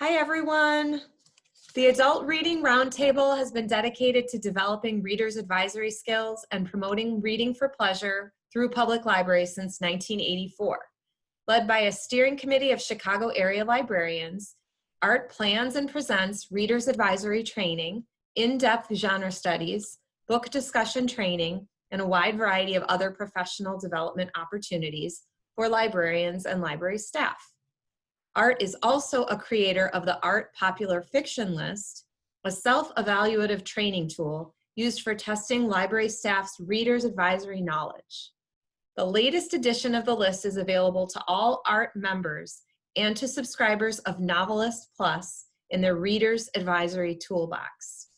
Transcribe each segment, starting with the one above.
Hi, everyone. The Adult Reading Roundtable has been dedicated to developing readers' advisory skills and promoting reading for pleasure through public libraries since 1984. Led by a steering committee of Chicago area librarians, ART plans and presents readers' advisory training, in-depth genre studies, book discussion training, and a wide variety of other professional development opportunities for librarians and library staff. ART is also a creator of the ART Popular Fiction List, a self-evaluative training tool used for testing library staff's readers' advisory knowledge. The latest edition of the list is available to all ART members and to subscribers of Novelist Plus in their Readers Advisory Toolbox.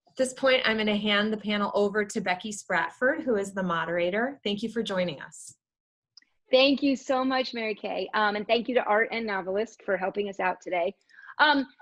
At this point, I'm going to hand the panel over to Becky Spradford, who is the moderator. Thank you for joining us. Thank you so much, Mary Kay. And thank you to ART and Novelist for helping us out today.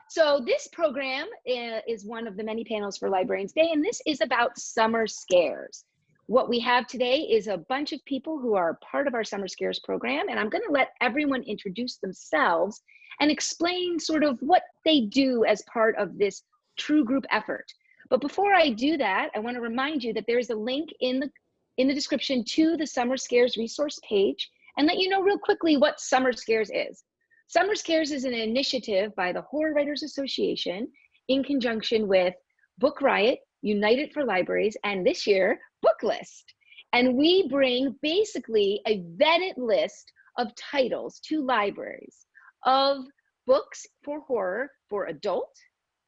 So this program is one of the many panels for Librarians Day, and this is about summer scares. What we have today is a bunch of people who are part of our Summer Scares program, and I'm going to let everyone introduce themselves and explain sort of what they do as part of this true group effort. But before I do that, I want to remind you that there is a link in the description to the Summer Scares resource page, and let you know real quickly what Summer Scares is. Summer Scares is an initiative by the Horror Writers Association in conjunction with Book Riot, United for Libraries, and this year, Booklist. And we bring basically a vetted list of titles to libraries of books for horror for adult,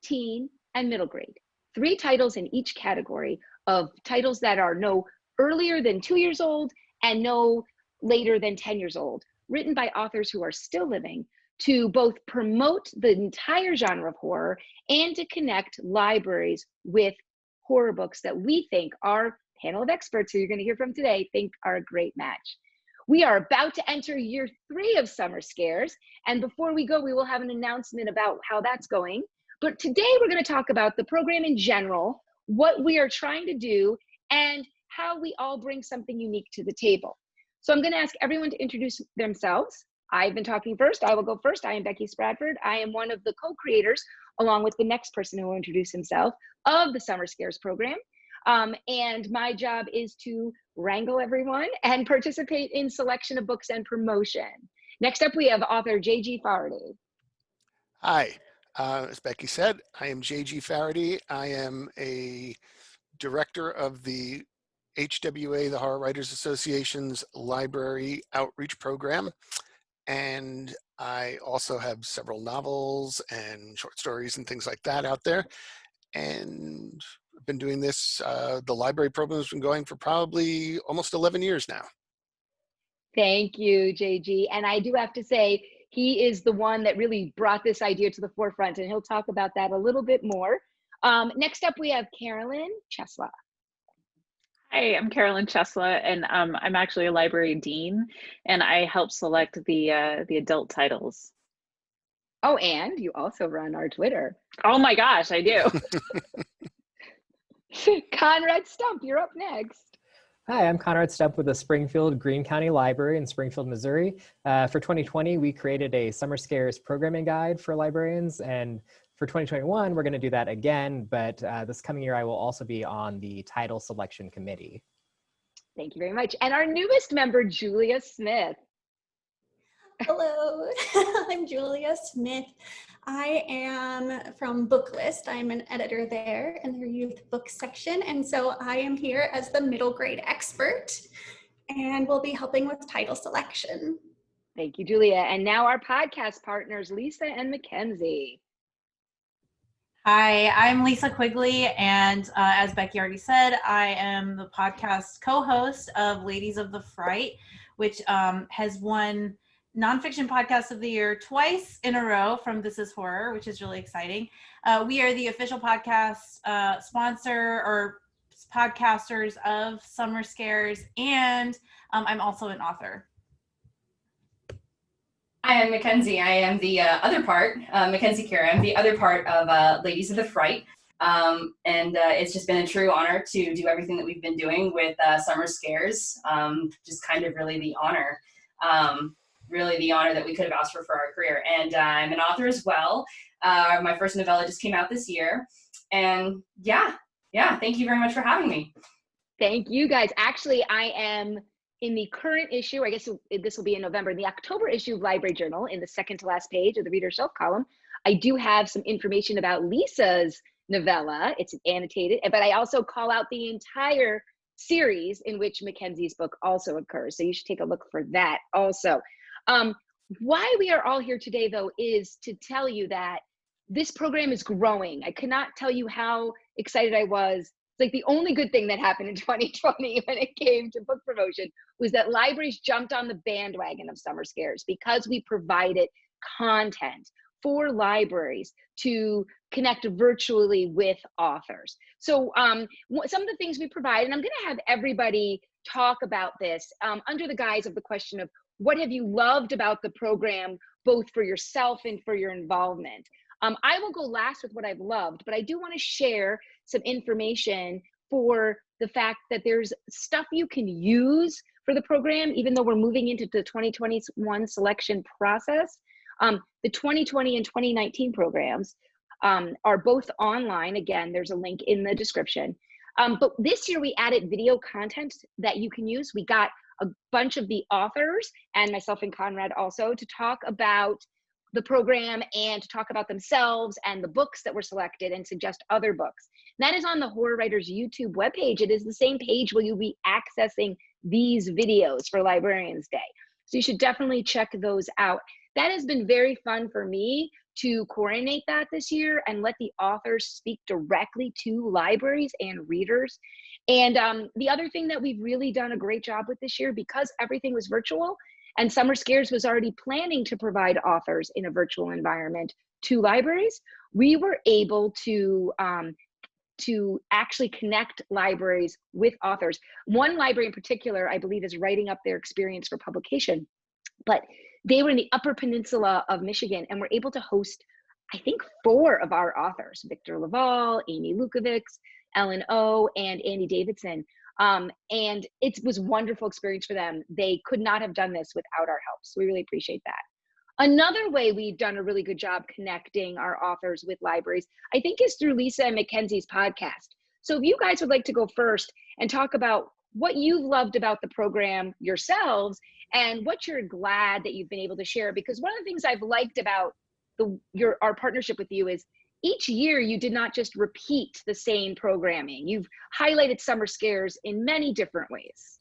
teen, and middle grade. 3 titles in each category of titles that are no earlier than 2 years old and no later than 10 years old, written by authors who are still living, to both promote the entire genre of horror and to connect libraries with horror books that we think our panel of experts who you're going to hear from today think are a great match. We are about to enter year 3 of Summer Scares, and before we go, we will have an announcement about how that's going. But today we're going to talk about the program in general, what we are trying to do, and how we all bring something unique to the table. So I'm going to ask everyone to introduce themselves. I've been talking first. I will go first. I am Becky Spradford. I am one of the co-creators, along with the next person who will introduce himself, of the Summer Scares program. And my job is to wrangle everyone and participate in selection of books and promotion. Next up, we have author Jg Faraday. Hi, as Becky said, I am Jg Faraday. I am a director of the HWA, the Horror Writers Association's library outreach program. And I also have several novels and short stories and things like that out there. And I've been doing this, the library program has been going for probably almost 11 years now. Thank you, JG. And I do have to say, he is the one that really brought this idea to the forefront, and he'll talk about that a little bit more. Next up, we have Carolyn Ciesla. Hi, I'm Carolyn Tesla, and I'm actually a library dean, and I help select the adult titles. Oh, and you also run our Twitter. Oh my gosh, I do. Konrad Stump, you're up next. Hi, I'm Konrad Stump with the Springfield Greene County Library in Springfield, Missouri. For 2020, we created a Summer Scares programming guide for librarians, and for 2021, we're going to do that again, but this coming year, I will also be on the title selection committee. Thank you very much. And our newest member, Julia Smith. Hello, I'm Julia Smith. I am from Booklist. I'm an editor there in their youth book section, and so I am here as the middle grade expert, and we'll be helping with title selection. Thank you, Julia. And now our podcast partners, Lisa and Mackenzie. Hi, I'm Lisa Quigley, and as Becky already said, I am the podcast co-host of Ladies of the Fright, which has won Nonfiction Podcast of the Year twice in a row from This Is Horror, which is really exciting. We are the official podcast sponsor or podcasters of Summer Scares, and I'm also an author. Hi, I'm Mackenzie. I am the other part, Mackenzie Kiera. I'm the other part of Ladies of the Fright. And it's just been a true honor to do everything that we've been doing with Summer Scares. Just kind of really the honor. really the honor that we could have asked for our career. And I'm an author as well. My first novella just came out this year. And yeah, thank you very much for having me. Thank you guys. Actually, I am in the current issue, I guess this will be in November, in the October issue of Library Journal, in the second to last page of the Reader Shelf column. I do have some information about Lisa's novella. It's annotated, but I also call out the entire series in which Mackenzie's book also occurs. So you should take a look for that also. Why we are all here today, though, is to tell you that this program is growing. I could not tell you how excited I was. It's like the only good thing that happened in 2020 when it came to book promotion was that libraries jumped on the bandwagon of Summer Scares because we provided content for libraries to connect virtually with authors. So some of the things we provide, and I'm going to have everybody talk about this under the guise of the question of what have you loved about the program, both for yourself and for your involvement. I will go last with what I've loved, but I do want to share some information for the fact that there's stuff you can use for the program, even though we're moving into the 2021 selection process. The 2020 and 2019 programs are both online. Again, there's a link in the description. But this year we added video content that you can use. We got a bunch of the authors and myself and Konrad also to talk about the program and to talk about themselves and the books that were selected and suggest other books. And that is on the Horror Writers YouTube webpage. It is the same page where you'll be accessing these videos for Librarians Day. So you should definitely check those out. That has been very fun for me to coordinate that this year and let the authors speak directly to libraries and readers. And the other thing that we've really done a great job with this year, because everything was virtual and Summer Scares was already planning to provide authors in a virtual environment to libraries, we were able to actually connect libraries with authors. One library in particular, I believe, is writing up their experience for publication, but they were in the Upper Peninsula of Michigan and were able to host, I think, 4 of our authors, Victor Laval, Amy Lukovics, Ellen O, and Andy Davidson. And it was a wonderful experience for them. They could not have done this without our help. So we really appreciate that. Another way we've done a really good job connecting our authors with libraries, I think, is through Lisa and Mackenzie's podcast. So if you guys would like to go first and talk about what you've loved about the program yourselves and what you're glad that you've been able to share, because one of the things I've liked about our partnership with you is each year you did not just repeat the same programming. You've highlighted Summer Scares in many different ways.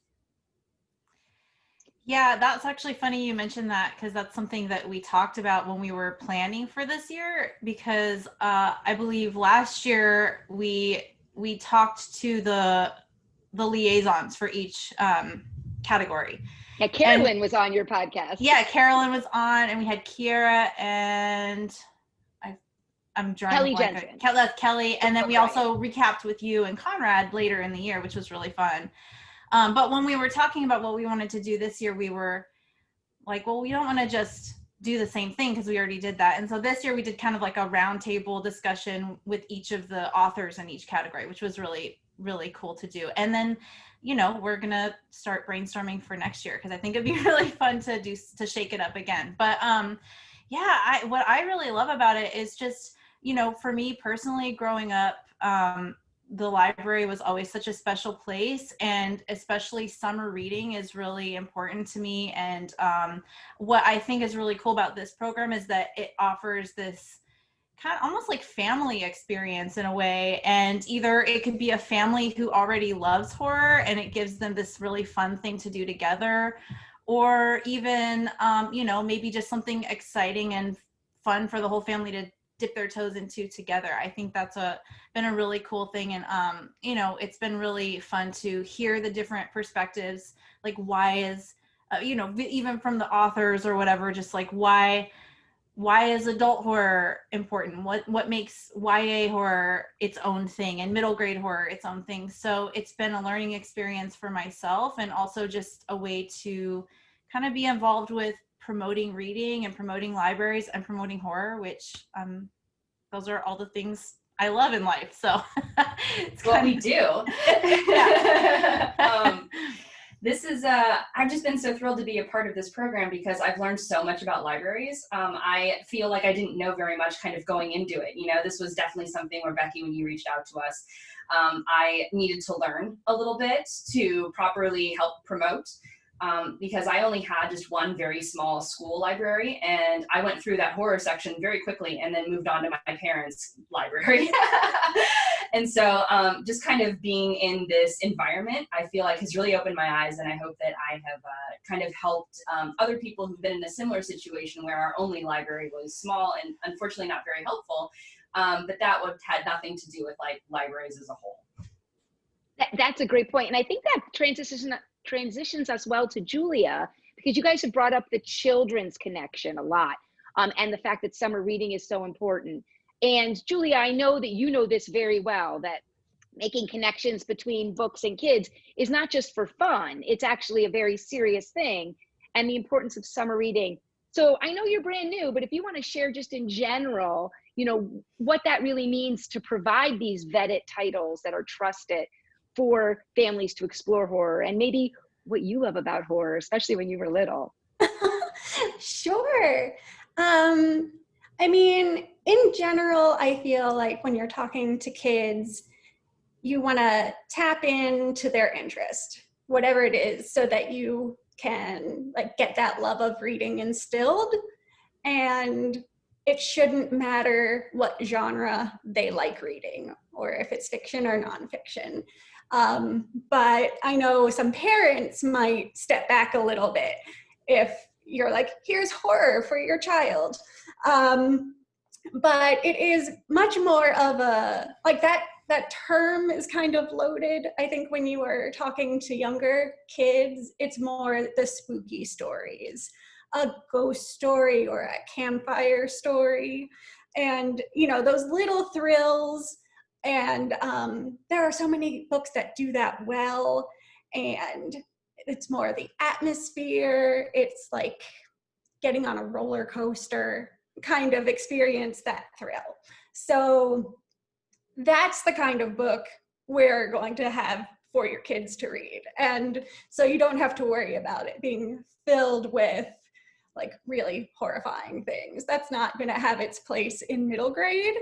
Yeah, that's actually funny you mentioned that, because that's something that we talked about when we were planning for this year, because I believe last year we talked to the liaisons for each category. Yeah, Carolyn was on your podcast. Yeah, Carolyn was on, and we had Kiera and I'm drawing Kelly Jensen. Kelly, and then we also recapped with you and Konrad later in the year, which was really fun. But when we were talking about what we wanted to do this year, we were like, well, we don't want to just do the same thing because we already did that. And so this year we did kind of like a roundtable discussion with each of the authors in each category, which was really, really cool to do. And then, you know, we're going to start brainstorming for next year because I think it'd be really fun to shake it up again. But yeah, what I really love about it is just, you know, for me personally, growing up, the library was always such a special place, and especially summer reading is really important to me. And what I think is really cool about this program is that it offers this kind of almost like family experience in a way. And either it could be a family who already loves horror and it gives them this really fun thing to do together, or even, you know, maybe just something exciting and fun for the whole family to dip their toes into together. I think that's been a really cool thing. And, you know, it's been really fun to hear the different perspectives, like why is, you know, even from the authors or whatever, just like why is adult horror important? What makes YA horror its own thing and middle grade horror its own thing? So it's been a learning experience for myself, and also just a way to kind of be involved with promoting reading and promoting libraries and promoting horror, which those are all the things I love in life. So it's what we do. This is, I've just been so thrilled to be a part of this program because I've learned so much about libraries. I feel like I didn't know very much kind of going into it. You know, this was definitely something where, Becky, when you reached out to us, I needed to learn a little bit to properly help promote. Because I only had just one very small school library, and I went through that horror section very quickly and then moved on to my parents' library. And so just kind of being in this environment, I feel like has really opened my eyes, and I hope that I have kind of helped other people who've been in a similar situation where our only library was small and unfortunately not very helpful, but that had nothing to do with like libraries as a whole. That's a great point. And I think that transitions us well to Julia, because you guys have brought up the children's connection a lot, and the fact that summer reading is so important. And Julia, I know that you know this very well, that making connections between books and kids is not just for fun, it's actually a very serious thing, and the importance of summer reading. So I know you're brand new, but if you want to share just in general, you know, what that really means to provide these vetted titles that are trusted for families to explore horror, and maybe what you love about horror, especially when you were little. Sure. I mean, in general, I feel like when you're talking to kids, you want to tap into their interest, whatever it is, so that you can like get that love of reading instilled. And it shouldn't matter what genre they like reading, or if it's fiction or nonfiction. But I know some parents might step back a little bit if you're like, here's horror for your child. But it is much more of a, like that term is kind of loaded. I think when you are talking to younger kids, it's more the spooky stories, a ghost story or a campfire story. And, you know, those little thrills. And there are so many books that do that well. And it's more the atmosphere. It's like getting on a roller coaster kind of experience, that thrill. So that's the kind of book we're going to have for your kids to read. And so you don't have to worry about it being filled with like really horrifying things. That's not going to have its place in middle grade.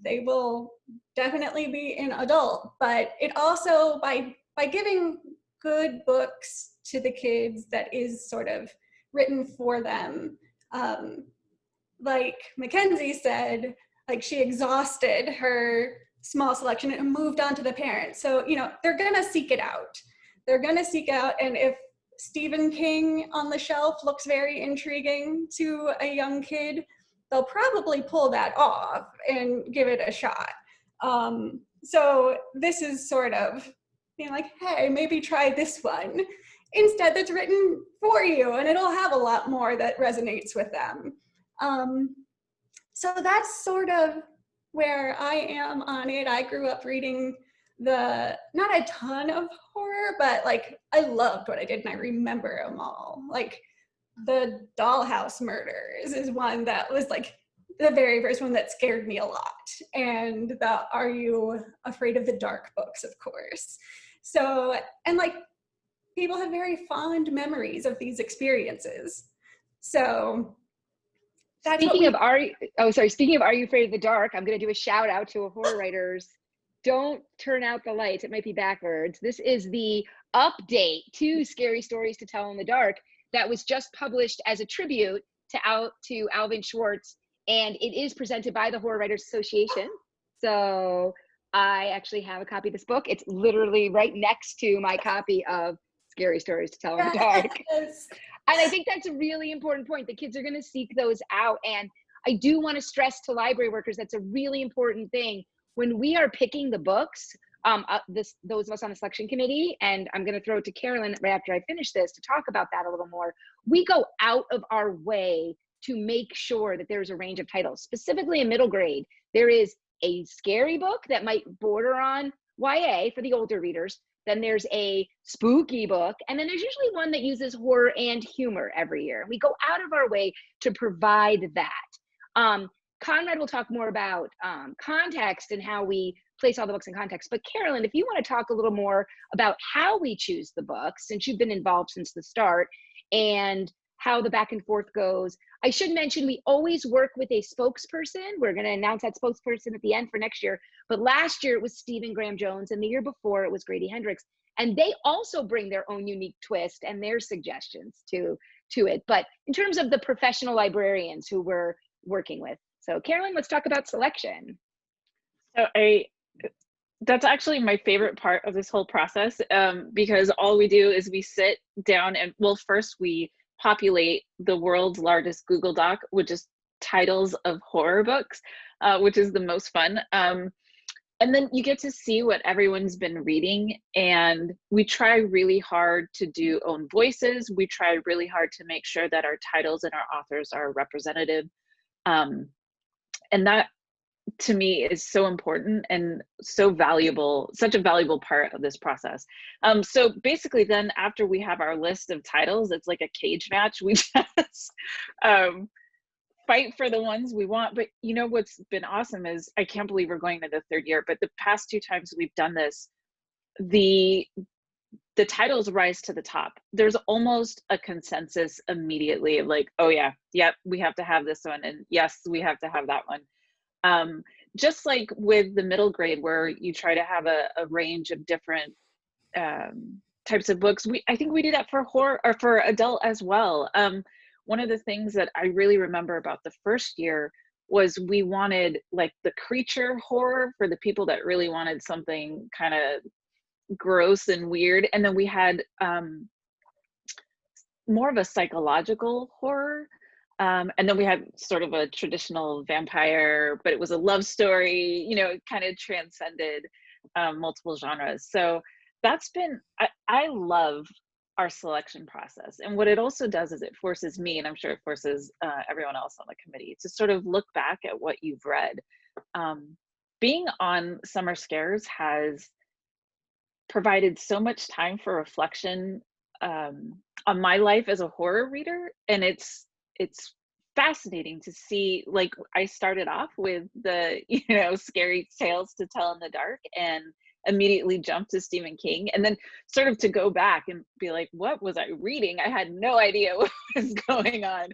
They will definitely be in adult, but it also, by giving good books to the kids that is sort of written for them, like Mackenzie said, like she exhausted her small selection and moved on to the parents. So, you know, they're gonna seek it out. They're gonna seek out, and if Stephen King on the shelf looks very intriguing to a young kid, they'll probably pull that off and give it a shot. So this is sort of being like, hey, maybe try this one instead, that's written for you, and it'll have a lot more that resonates with them. So that's sort of where I am on it. I grew up reading not a ton of horror, but like I loved what I did and I remember them all. Like the Dollhouse Murders is one that was like the very first one that scared me a lot. And the Are You Afraid of the Dark books, of course. So, and like people have very fond memories of these experiences. So that's speaking of Are You Afraid of the Dark, I'm going to do a shout out to a horror writers. Don't turn out the lights. It might be backwards. This is the update to Scary Stories to Tell in the Dark that was just published as a tribute to Alvin Schwartz, and it is presented by the Horror Writers Association. So I actually have a copy of this book. It's literally right next to my copy of Scary Stories to Tell in the Dark. Yes. And I think that's a really important point. The kids are going to seek those out. And I do want to stress to library workers, that's a really important thing. When we are picking the books, those of us on the selection committee, and I'm going to throw it to Carolyn right after I finish this to talk about that a little more, we go out of our way to make sure that there's a range of titles. Specifically in middle grade, there is a scary book that might border on YA for the older readers. Then there's a spooky book, and then there's usually one that uses horror and humor every year. We go out of our way to provide that. Konrad will talk more about context and how we place all the books in context. But Carolyn, if you want to talk a little more about how we choose the books, since you've been involved since the start, and how the back and forth goes. I should mention we always work with a spokesperson. We're going to announce that spokesperson at the end for next year. But last year it was Stephen Graham Jones, and the year before it was Grady Hendrix. And they also bring their own unique twist and their suggestions to it. But in terms of the professional librarians who we're working with. So Carolyn, let's talk about selection. So that's actually my favorite part of this whole process, because all we do is we sit down and, well, first we populate the world's largest Google Doc, which is titles of horror books, which is the most fun. And then you get to see what everyone's been reading, and we try really hard to do own voices. We try really hard to make sure that our titles and our authors are representative. And that, to me, is so important and so valuable, such a valuable part of this process. So basically then after we have our list of titles, it's like a cage match. We just fight for the ones we want. But you know what's been awesome is, I can't believe we're going to the third year, but the past 2 times we've done this, the titles rise to the top. There's almost a consensus immediately of like, oh yeah, yep, we have to have this one, and yes, we have to have that one. Just like with the middle grade, where you try to have a range of different types of books, I think we do that for horror, or for adult as well. One of the things that I really remember about the first year was we wanted like the creature horror for the people that really wanted something kind of gross and weird, and then we had more of a psychological horror. And then we had sort of a traditional vampire, but it was a love story, you know, it kind of transcended multiple genres. So that's been, I love our selection process. And what it also does is it forces me, and I'm sure it forces everyone else on the committee, to sort of look back at what you've read. Being on Summer Scares has provided so much time for reflection on my life as a horror reader. And it's fascinating to see, like, I started off with the, you know, scary tales to tell in the dark, and immediately jumped to Stephen King, and then sort of to go back and be like, what was I reading? I had no idea what was going on.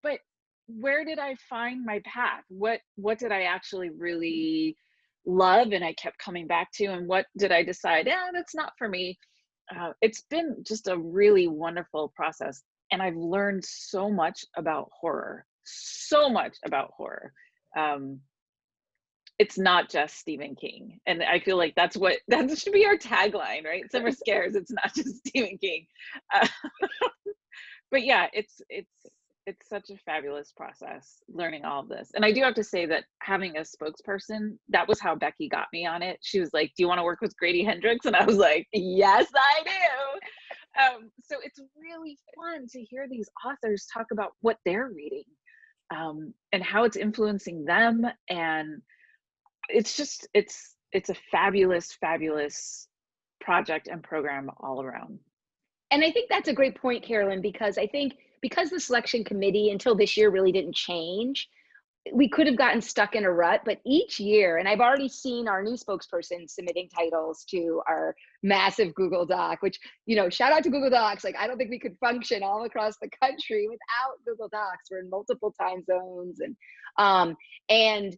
But where did I find my path? What did I actually really love and I kept coming back to, and what did I decide, that's not for me? It's been just a really wonderful process, and I've learned so much about horror, It's not just Stephen King, and I feel like that should be our tagline, right? Summer Scares, it's not just Stephen King. But yeah, it's such a fabulous process learning all of this. And I do have to say that having a spokesperson, that was how Becky got me on it. She was like, do you want to work with Grady Hendrix? And I was like, yes, I do. So it's really fun to hear these authors talk about what they're reading, and how it's influencing them. And it's just, it's a fabulous project and program all around. And I think that's a great point, Carolyn, because I think because the selection committee until this year really didn't change, we could have gotten stuck in a rut. But each year, and I've already seen our new spokesperson submitting titles to our massive Google Doc, which, you know, shout out to Google Docs. Like, I don't think we could function all across the country without Google Docs. We're in multiple time zones, and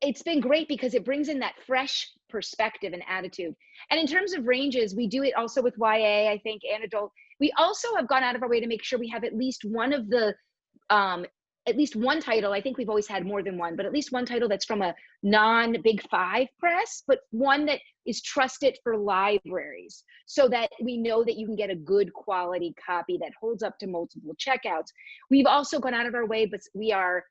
it's been great because it brings in that fresh perspective and attitude. And in terms of ranges, we do it also with YA, I think, and adult. We also have gone out of our way to make sure we have at least one of the, at least one title. I think we've always had more than one, but at least one title that's from a non-Big Five press, but one that is trusted for libraries, so that we know that you can get a good quality copy that holds up to multiple checkouts. We've also gone out of our way, but we are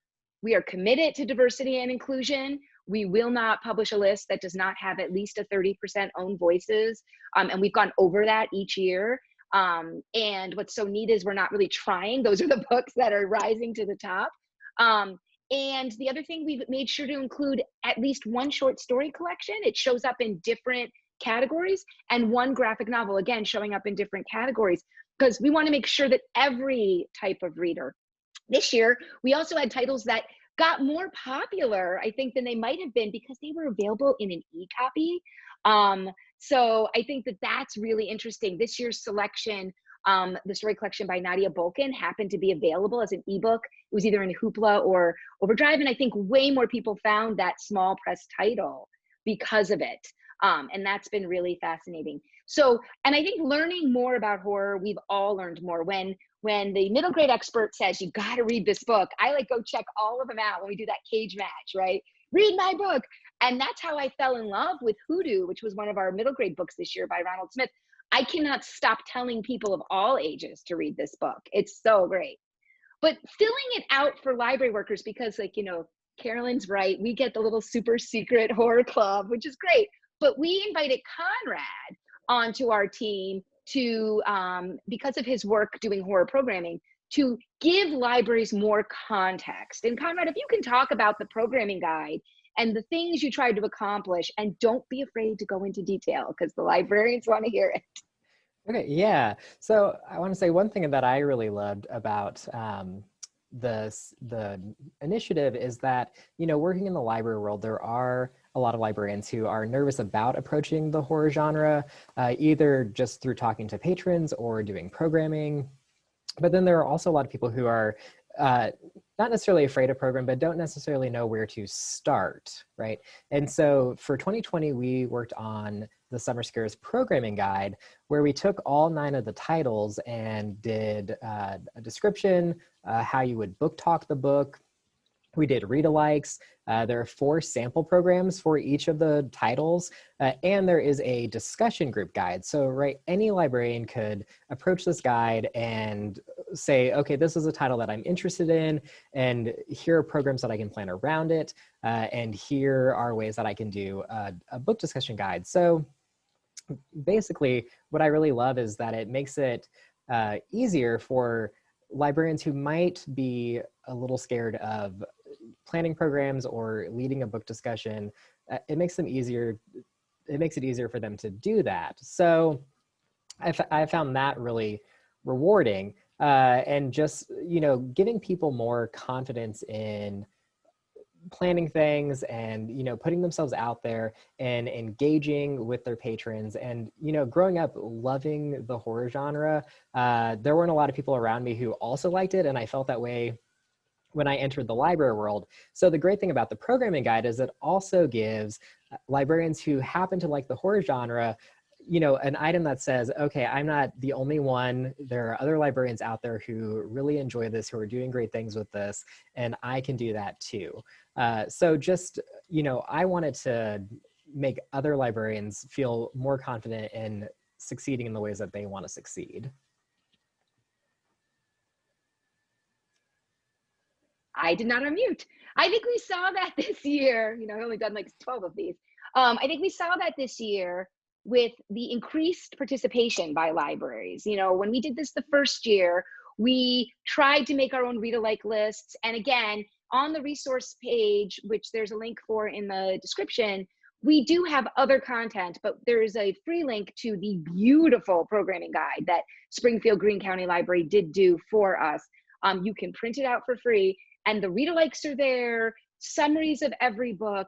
committed to diversity and inclusion. We will not publish a list that does not have at least a 30% own voices. And we've gone over that each year. And what's so neat is we're not really trying. Those are the books that are rising to the top. And the other thing, we've made sure to include at least one short story collection. It shows up in different categories, and one graphic novel, again, showing up in different categories, because we want to make sure that every type of reader. This year, we also had titles that got more popular, I think, than they might have been because they were available in an e-copy. So I think that that's really interesting. This year's selection, the story collection by Nadia Bolkin, happened to be available as an ebook. It was either in Hoopla or Overdrive, and I think way more people found that small press title because of it. And that's been really fascinating. So, and I think learning more about horror, we've all learned more. When the middle grade expert says, you got to read this book, I like go check all of them out when we do that cage match, right? Read my book. And that's how I fell in love with Hoodoo, which was one of our middle grade books this year by Ronald Smith. I cannot stop telling people of all ages to read this book. It's so great. But filling it out for library workers, because like, you know, Carolyn's right, we get the little super secret horror club, which is great. But we invited Konrad onto our team to, because of his work doing horror programming, to give libraries more context. And Konrad, if you can talk about the programming guide and the things you tried to accomplish, and don't be afraid to go into detail because the librarians want to hear it. Okay, yeah. So I want to say one thing that I really loved about the initiative is that, you know, working in the library world, there are a lot of librarians who are nervous about approaching the horror genre, either just through talking to patrons or doing programming. But then there are also a lot of people who are not necessarily afraid of program, but don't necessarily know where to start, right? And so for 2020, we worked on the Summer Scares programming guide, where we took all 9 of the titles and did a description, how you would book talk the book. We did read-alikes. There are 4 sample programs for each of the titles, and there is a discussion group guide. So, right, any librarian could approach this guide and say, okay, this is a title that I'm interested in, and here are programs that I can plan around it, and here are ways that I can do a book discussion guide. So basically, what I really love is that it makes it easier for librarians who might be a little scared of planning programs or leading a book discussion. It makes it easier for them to do that. So I found that really rewarding, and just, you know, giving people more confidence in planning things and, you know, putting themselves out there and engaging with their patrons. And, you know, growing up loving the horror genre, there weren't a lot of people around me who also liked it, and I felt that way when I entered the library world. So the great thing about the programming guide is it also gives librarians who happen to like the horror genre, you know, an item that says, okay, I'm not the only one. There are other librarians out there who really enjoy this, who are doing great things with this, and I can do that too. So just, you know, I wanted to make other librarians feel more confident in succeeding in the ways that they want to succeed. I did not unmute. I think we saw that this year. You know, I've only done like 12 of these. I think we saw that this year with the increased participation by libraries. You know, when we did this the first year, we tried to make our own read-alike lists. And again, on the resource page, which there's a link for in the description, we do have other content, but there is a free link to the beautiful programming guide that Springfield Greene County Library did do for us. You can print it out for free, and the read-alikes are there, summaries of every book,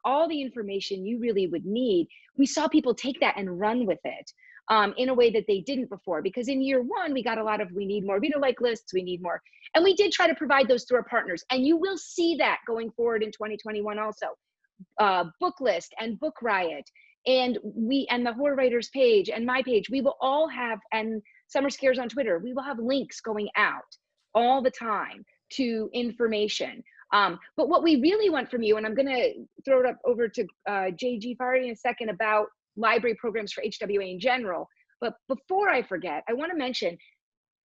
all the information you really would need. We saw people take that and run with it in a way that they didn't before, because in year one, we got a lot of, we need more read-alike lists, we need more. And we did try to provide those through our partners. And you will see that going forward in 2021 also. Book List and Book Riot, and the Horror Writers page and my page, we will all have, and Summer Scares on Twitter, we will have links going out all the time to information. But what we really want from you, and I'm going to throw it up over to Jg Faraday in a second about library programs for HWA in general. But before I forget, I want to mention,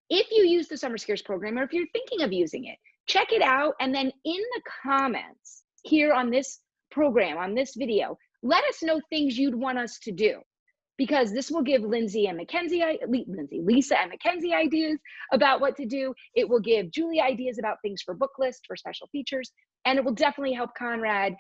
if you use the Summer Scares program, or if you're thinking of using it, check it out. And then in the comments here on this program, on this video, let us know things you'd want us to do, because this will give Lisa and Mackenzie ideas about what to do. It will give Julie ideas about things for book list, for special features, and it will definitely help Konrad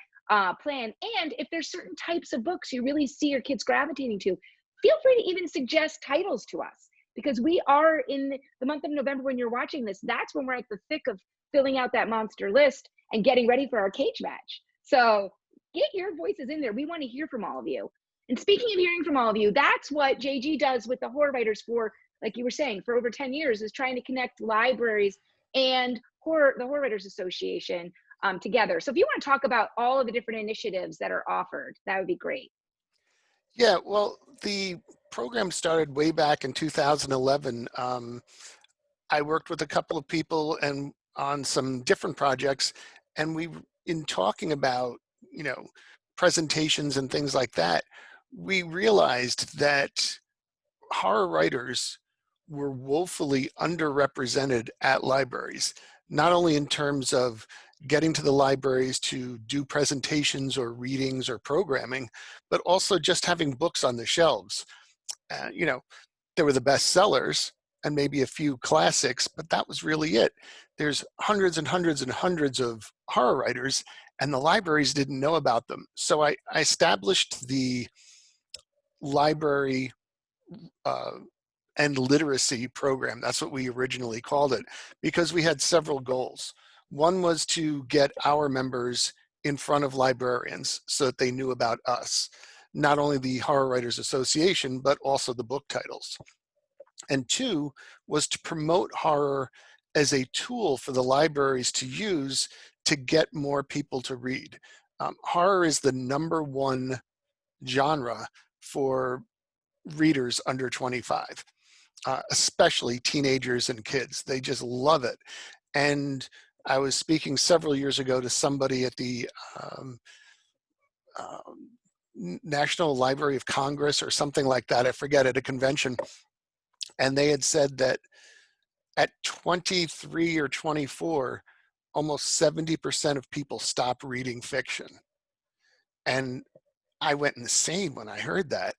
plan. And if there's certain types of books you really see your kids gravitating to, feel free to even suggest titles to us, because we are in the month of November when you're watching this. That's when we're at the thick of filling out that monster list. and getting ready for our cage match. So get your voices in there. We want to hear from all of you. And speaking of hearing from all of you, that's what JG does with the horror writers for, like you were saying, for over 10 years, is trying to connect libraries and the Horror Writers Association together. So if you want to talk about all of the different initiatives that are offered, that would be great. Yeah, well, the program started way back in 2011. I worked with a couple of people and on some different projects, and in talking about, presentations and things like that, we realized that horror writers were woefully underrepresented at libraries, not only in terms of getting to the libraries to do presentations or readings or programming, but also just having books on the shelves. There were the best sellers and maybe a few classics, but that was really it. There's hundreds and hundreds and hundreds of horror writers, and the libraries didn't know about them. So I established the library and literacy program. That's what we originally called it, because we had several goals. One was to get our members in front of librarians so that they knew about us, not only the Horror Writers Association, but also the book titles. And two was to promote horror as a tool for the libraries to use to get more people to read. Horror is the #1 genre for readers under 25, especially teenagers and kids. They just love it. And I was speaking several years ago to somebody at the National Library of Congress or something like that, I forget, at a convention. And they had said that at 23 or 24, almost 70% of people stop reading fiction. And I went insane when I heard that.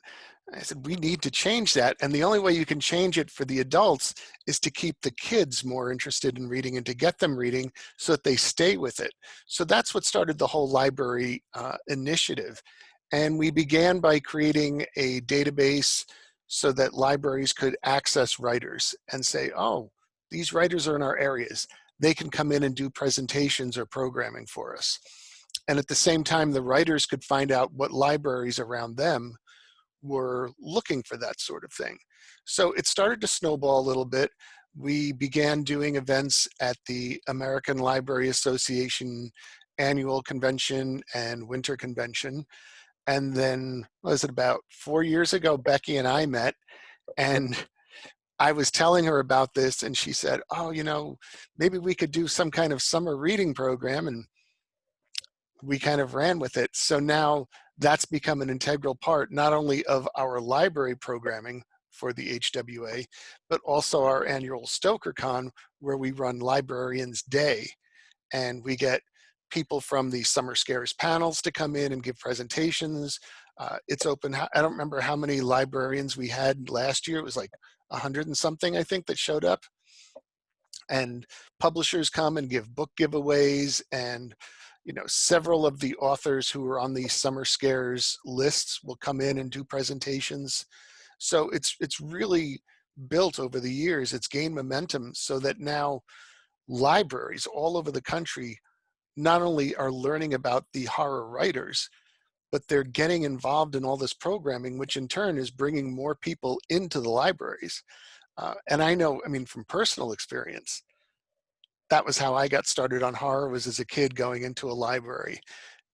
I said, we need to change that. And the only way you can change it for the adults is to keep the kids more interested in reading and to get them reading so that they stay with it. So that's what started the whole library initiative. And we began by creating a database so that libraries could access writers and say, oh, these writers are in our areas. They can come in and do presentations or programming for us. And at the same time, the writers could find out what libraries around them were looking for that sort of thing. So it started to snowball a little bit. We began doing events at the American Library Association annual convention and winter convention. And then, was it about 4 years ago, Becky and I met, and I was telling her about this, and she said, oh, maybe we could do some kind of summer reading program, and we kind of ran with it. So now that's become an integral part, not only of our library programming for the HWA, but also our annual StokerCon, where we run Librarians Day. And we get people from the Summer Scares panels to come in and give presentations. It's open. I don't remember how many librarians we had last year. It was like 100 and something, I think, that showed up. And publishers come and give book giveaways, and several of the authors who are on the Summer Scares lists will come in and do presentations. So it's really built over the years. It's gained momentum so that now libraries all over the country not only are learning about the horror writers, but they're getting involved in all this programming, which in turn is bringing more people into the libraries. And I know, from personal experience, that was how I got started on horror, was as a kid going into a library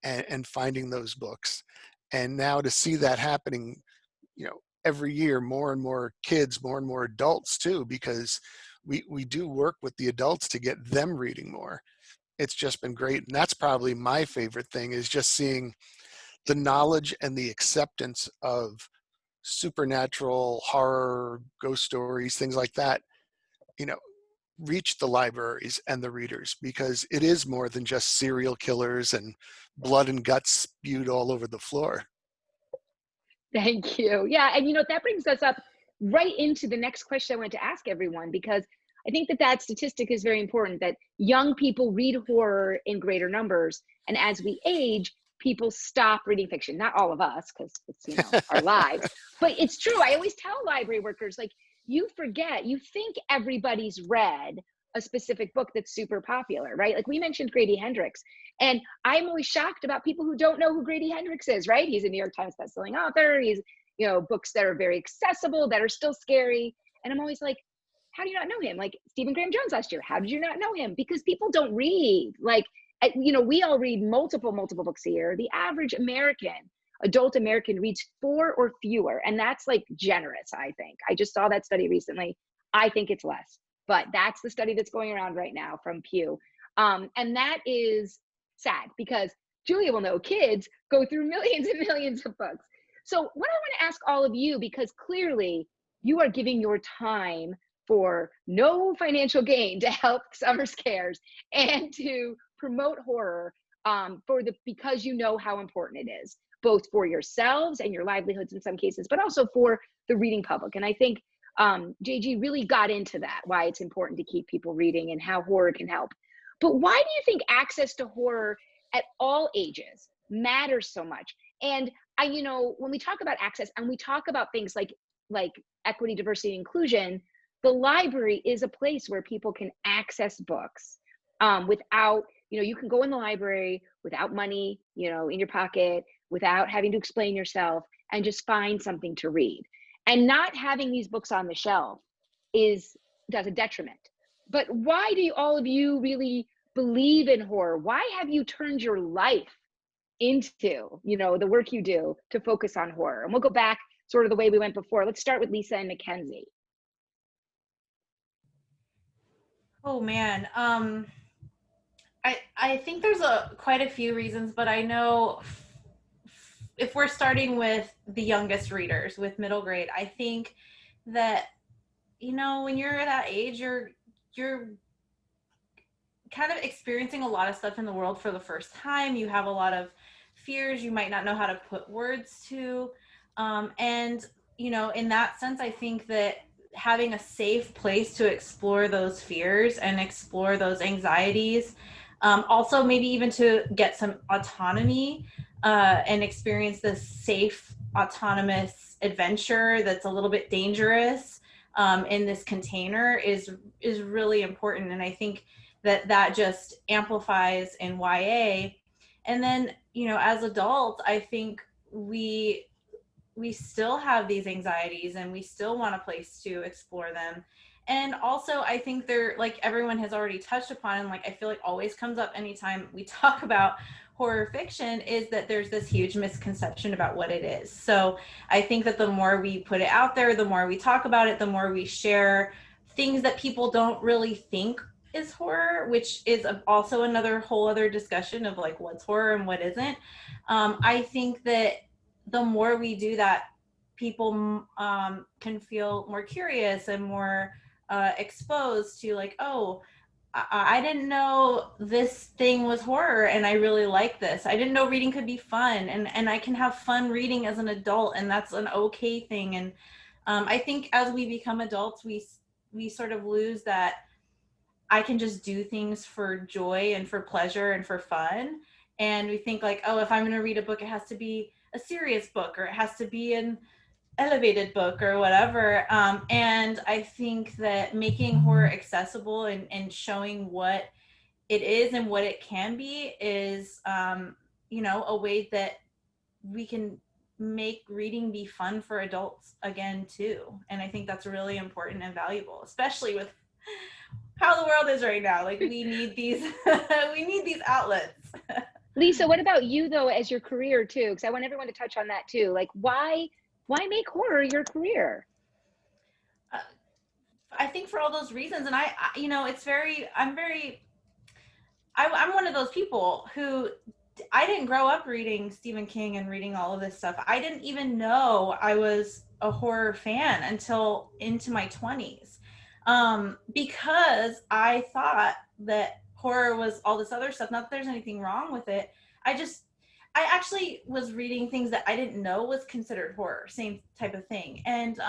and finding those books. And now to see that happening, every year, more and more kids, more and more adults too, because we do work with the adults to get them reading more. It's just been great. And that's probably my favorite thing, is just seeing the knowledge and the acceptance of supernatural horror, ghost stories, things like that, reach the libraries and the readers, because it is more than just serial killers and blood and guts spewed all over the floor. Thank you. Yeah, and that brings us up right into the next question I wanted to ask everyone, because I think that statistic is very important, that young people read horror in greater numbers, and as we age, people stop reading fiction. Not all of us, because it's our lives, but it's true. I always tell library workers, like, you forget, you think everybody's read a specific book that's super popular, right? Like we mentioned Grady Hendrix, and I'm always shocked about people who don't know who Grady Hendrix is, right? He's a New York Times bestselling author. He's, you know, books that are very accessible, that are still scary. And I'm always like, how do you not know him? Like Stephen Graham Jones last year, how did you not know him? Because people don't read. Like, you know, we all read multiple books a year. The average adult American reads 4 or fewer. And that's like generous, I think. I just saw that study recently. I think it's less, but that's the study that's going around right now from Pew. And that is sad because Julia will know kids go through millions and millions of books. So what I want to ask all of you, because clearly you are giving your time for no financial gain to help Summer Scares and to promote horror because you know how important it is, both for yourselves and your livelihoods in some cases, but also for the reading public. And I think JG really got into that, why it's important to keep people reading and how horror can help. But why do you think access to horror at all ages matters so much? And you know, when we talk about access and we talk about things like equity, diversity, and inclusion, the library is a place where people can access books without, you know, you can go in the library without money, you know, in your pocket, without having to explain yourself, and just find something to read. And not having these books on the shelf does a detriment. But why do all of you really believe in horror? Why have you turned your life into, you know, the work you do to focus on horror? And we'll go back sort of the way we went before. Let's start with Lisa and Mackenzie. Oh man, I think there's quite a few reasons, but I know if we're starting with the youngest readers, with middle grade, I think that, you know, when you're at that age, you're kind of experiencing a lot of stuff in the world for the first time. You have a lot of fears you might not know how to put words to. And, you know, in that sense, I think that having a safe place to explore those fears and explore those anxieties, also maybe even to get some autonomy and experience this safe, autonomous adventure that's a little bit dangerous in this container is really important. And I think that just amplifies in YA. And then, you know, as adults, I think we still have these anxieties and we still want a place to explore them. And also I think they're, like everyone has already touched upon, and like I feel like always comes up anytime we talk about horror fiction, is that there's this huge misconception about what it is. So I think that the more we put it out there, the more we talk about it, the more we share things that people don't really think is horror, which is also another whole other discussion of like what's horror and what isn't. I think that the more we do that, people can feel more curious and more exposed to like, oh, I didn't know this thing was horror and I really like this. I didn't know reading could be fun, and I can have fun reading as an adult, and that's an okay thing. And I think as we become adults, we sort of lose that I can just do things for joy and for pleasure and for fun. And we think like, oh, if I'm going to read a book, it has to be a serious book, or it has to be an elevated book or whatever. And I think that making horror accessible and showing what it is and what it can be is, you know, a way that we can make reading be fun for adults again too. And I think that's really important and valuable, especially with how the world is right now. Like we need these, we need these outlets. Lisa, what about you though, as your career too? Because I want everyone to touch on that too. Like why make horror your career? I think for all those reasons. And I you know, I'm one of those people who, I didn't grow up reading Stephen King and reading all of this stuff. I didn't even know I was a horror fan until into my 20s. Because I thought that horror was all this other stuff. Not that there's anything wrong with it. I actually was reading things that I didn't know was considered horror, same type of thing. And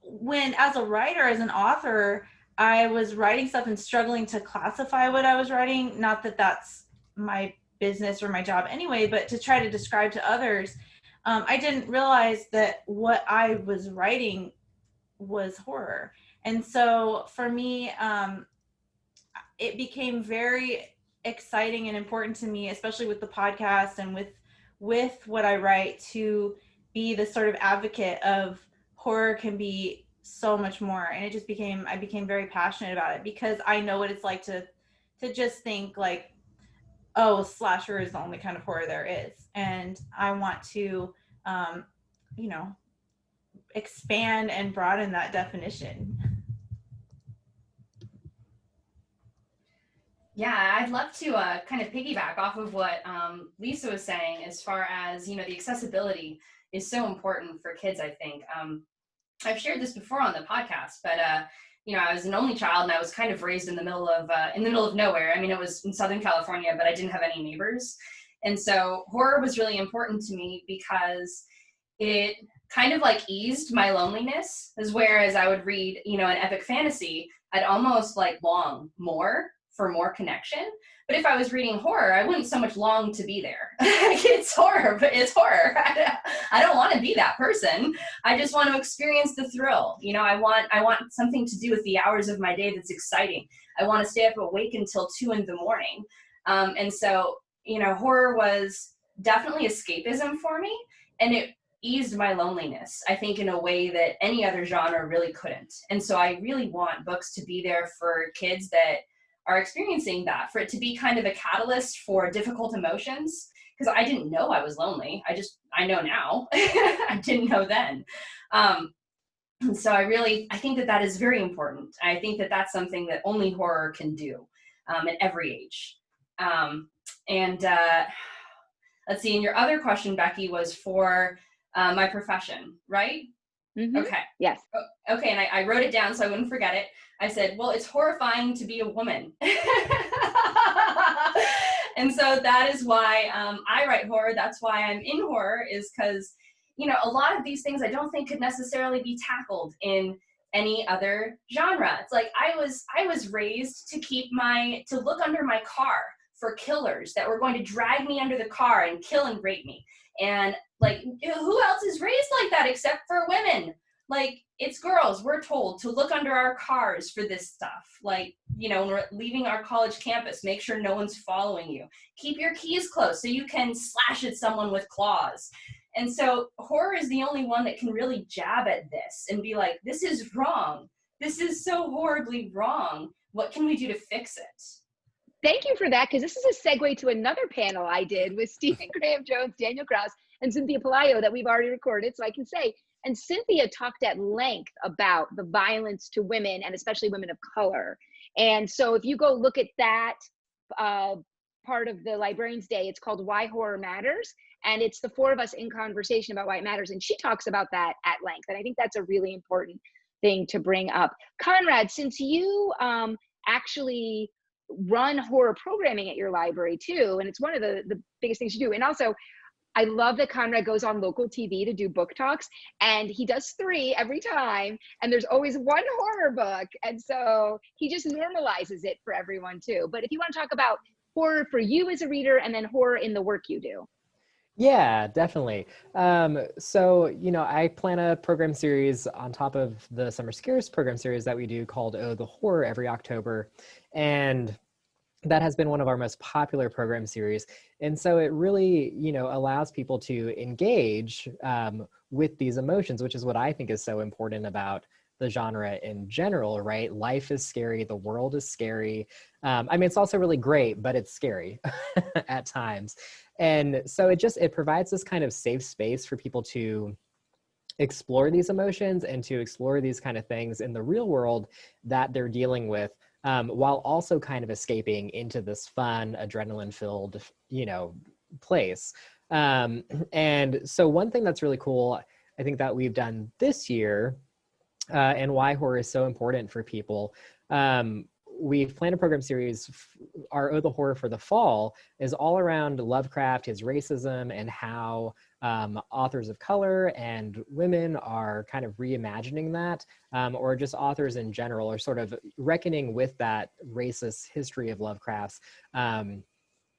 when, as a writer, as an author, I was writing stuff and struggling to classify what I was writing. Not that that's my business or my job anyway, but to try to describe to others, I didn't realize that what I was writing was horror. And so for me, it became very exciting and important to me, especially with the podcast and with what I write, to be the sort of advocate of horror can be so much more. And it just I became very passionate about it, because I know what it's like to just think like, oh, slasher is the only kind of horror there is. And I want to, you know, expand and broaden that definition. Yeah, I'd love to kind of piggyback off of what Lisa was saying, as far as, the accessibility is so important for kids, I think. I've shared this before on the podcast, but I was an only child, and I was kind of raised in the middle of nowhere. I mean, it was in Southern California, but I didn't have any neighbors. And so horror was really important to me because it kind of like eased my loneliness, as whereas I would read, an epic fantasy, I'd almost like long more for more connection. But if I was reading horror, I wouldn't so much long to be there. It's horror, but it's horror. I don't want to be that person. I just want to experience the thrill. I want something to do with the hours of my day that's exciting. I want to stay up awake until 2 a.m. And so, horror was definitely escapism for me, and it eased my loneliness, I think, in a way that any other genre really couldn't. And so I really want books to be there for kids that are experiencing that, for it to be kind of a catalyst for difficult emotions, because I didn't know I was lonely. I know now. I didn't know then. And so I think that is very important. I think that that's something that only horror can do at every age. Let's see, and your other question, Becky, was for my profession, right? Mm-hmm. Okay. Yes. Okay, and I wrote it down so I wouldn't forget it. I said, well, it's horrifying to be a woman. And so that is why I write horror. That's why I'm in horror, is because, a lot of these things I don't think could necessarily be tackled in any other genre. It's like I was raised to look under my car for killers that were going to drag me under the car and kill and rape me. And like, who else is raised like that except for women? Like, it's girls. We're told to look under our cars for this stuff. Like, when we're leaving our college campus, make sure no one's following you. Keep your keys close so you can slash at someone with claws. And so horror is the only one that can really jab at this and be like, this is wrong. This is so horribly wrong. What can we do to fix it? Thank you for that, because this is a segue to another panel I did with Stephen Graham Jones, Daniel Krause, and Cynthia Pelayo that we've already recorded, so I can say. And Cynthia talked at length about the violence to women, and especially women of color. And so if you go look at that part of the Librarians Day, it's called Why Horror Matters. And it's the 4 of us in conversation about why it matters. And she talks about that at length. And I think that's a really important thing to bring up. Konrad, since you actually run horror programming at your library too, and it's one of the biggest things you do. And also, I love that Konrad goes on local TV to do book talks, and he does 3 every time, and there's always one horror book. And so he just normalizes it for everyone too. But if you want to talk about horror for you as a reader, and then horror in the work you do. Yeah, definitely. So, I plan a program series on top of the Summer Scares program series that we do called Oh, the Horror every October. And that has been one of our most popular program series. And so it really, allows people to engage with these emotions, which is what I think is so important about the genre in general, right? Life is scary. The world is scary. It's also really great, but it's scary at times. And so it provides this kind of safe space for people to explore these emotions and to explore these kind of things in the real world that they're dealing with, while also kind of escaping into this fun, adrenaline-filled, place. And so one thing that's really cool, I think that we've done this year, and why horror is so important for people, we've planned a program series. Our Oh, the Horror for the fall is all around Lovecraft, his racism, and how authors of color and women are kind of reimagining that, or just authors in general are sort of reckoning with that racist history of Lovecraft's, and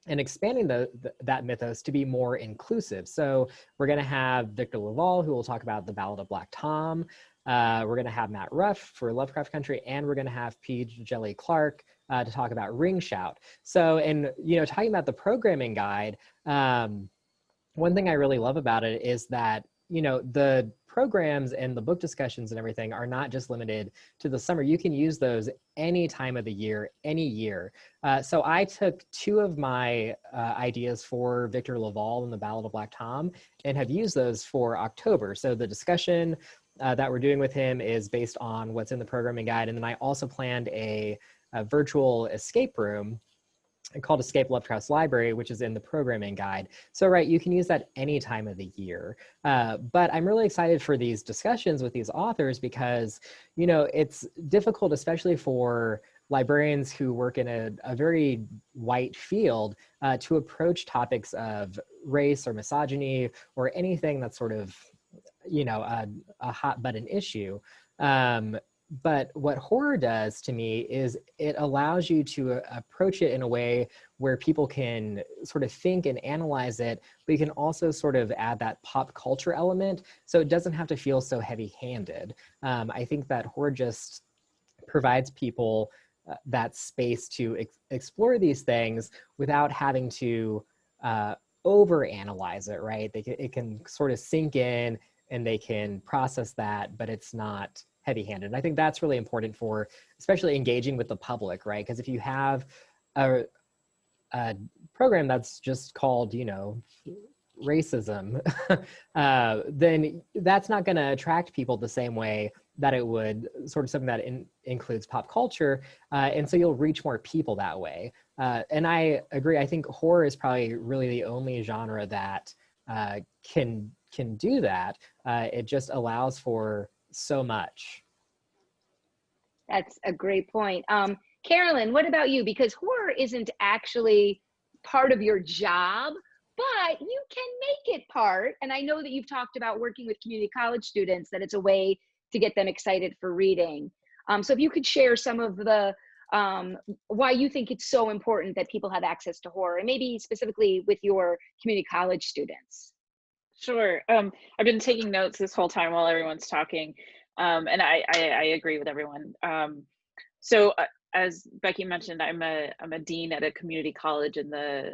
expanding that mythos to be more inclusive. So we're going to have Victor Laval, who will talk about the Ballot of Black Tom. We're going to have Matt Ruff for Lovecraft Country, and we're going to have P. Jelly Clark to talk about Ring Shout. So, and, you know, talking about the programming guide, one thing I really love about it is that, you know, the programs and the book discussions and everything are not just limited to the summer. You can use those any time of the year, any year. So I took 2 of my ideas for Victor Laval and the Ballot of Black Tom and have used those for October. So the discussion that we're doing with him is based on what's in the programming guide. And then I also planned a virtual escape room called Escape Lovecraft's Library, which is in the programming guide. So, right, you can use that any time of the year. But I'm really excited for these discussions with these authors because, you know, it's difficult, especially for librarians who work in a very white field, to approach topics of race or misogyny or anything that's sort of, you know, a hot button issue. But what horror does to me is it allows you to approach it in a way where people can sort of think and analyze it, but you can also sort of add that pop culture element so it doesn't have to feel so heavy-handed. I think that horror just provides people that space to explore these things without having to overanalyze it, right? It can sort of sink in and they can process that, but it's not heavy-handed. And I think that's really important for especially engaging with the public, right? Because if you have a program that's just called, you know, racism, then that's not going to attract people the same way that it would sort of something that includes pop culture. And so you'll reach more people that way. And I agree. I think horror is probably really the only genre that can do that. It just allows for so much. That's a great point. Carolyn, what about you? Because horror isn't actually part of your job, but you can make it part. And I know that you've talked about working with community college students, that it's a way to get them excited for reading. So if you could share some of the why you think it's so important that people have access to horror, and maybe specifically with your community college students. Sure. I've been taking notes this whole time while everyone's talking, and I agree with everyone. So as Becky mentioned, I'm a dean at a community college in the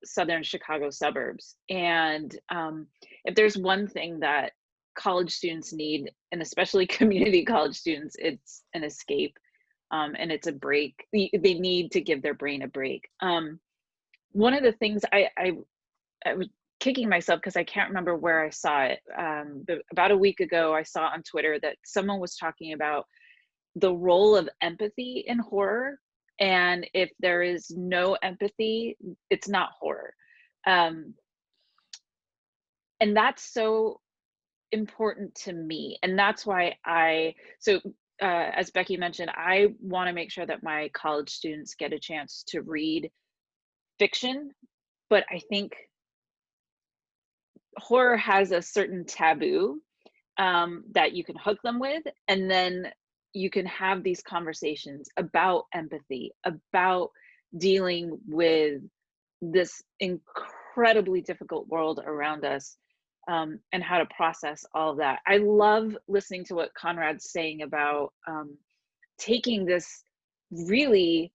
southern Chicago suburbs, and if there's one thing that college students need, and especially community college students, it's an escape, and it's a break. They need to give their brain a break. One of the things I was kicking myself because I can't remember where I saw it. But about a week ago, I saw on Twitter that someone was talking about the role of empathy in horror. And if there is no empathy, it's not horror. And that's so important to me. And that's why as Becky mentioned, I want to make sure that my college students get a chance to read fiction, but I think horror has a certain taboo that you can hook them with, and then you can have these conversations about empathy, about dealing with this incredibly difficult world around us, and how to process all of that. I love listening to what Konrad's saying about taking this really